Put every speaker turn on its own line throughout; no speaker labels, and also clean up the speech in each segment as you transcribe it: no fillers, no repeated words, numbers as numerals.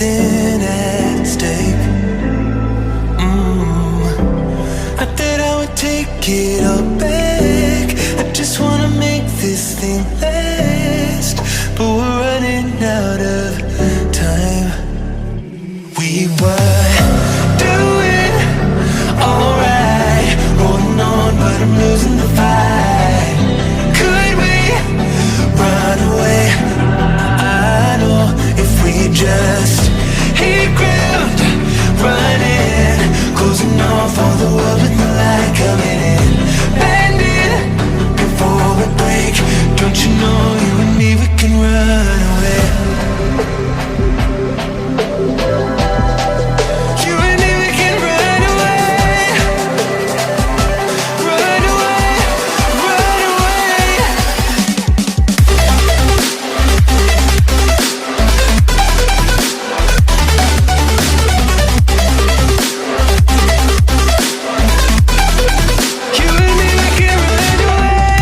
everything at stake. Not that I would take it all back. I just wanna make this thing last, but we're running out of time. We were doing alright, holding on, but I'm losing the fight. Could we run away? I know if we just hit ground, running, closing off all the world with the light coming in, bending before we break. Don't you know you and me, we can run away. You and me, we can run away. Run away, run away. You and me, we can run away.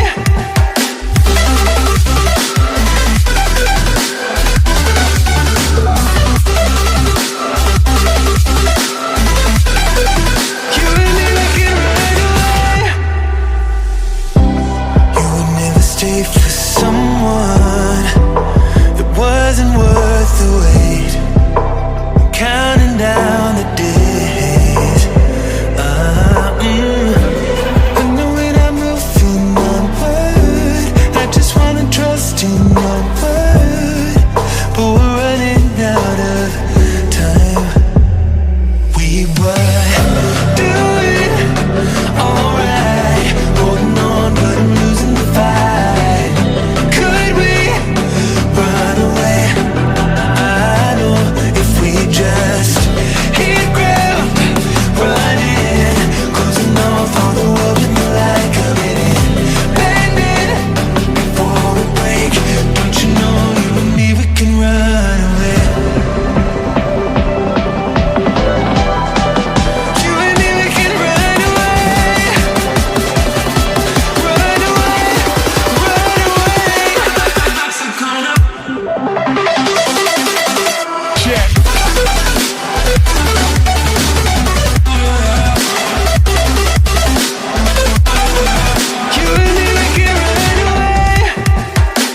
You and me, we can run away. You would never stay for someone that wasn't worth the wait. I'm counting down the days. I know when I'm moving onward, I just wanna trust in your word, but we're running out of time. We were doing alright, holding on, but I'm losing the fight. Could we run away? I know if we just hit ground, running, closing off all the world with the light coming in, bending before we break. Don't you know you and me, we can run away. You and me, we can run away. Run away, run away.
Check.
You and me, we can run away. You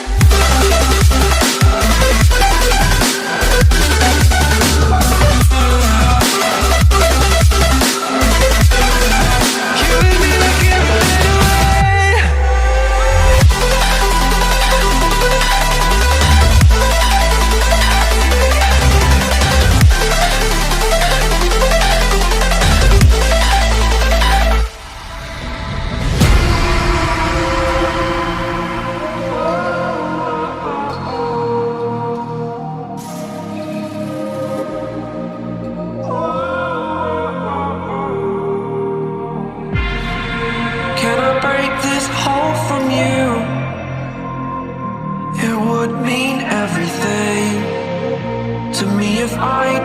and me, we can run away. Can I break this hold from you? It would mean everything to me if I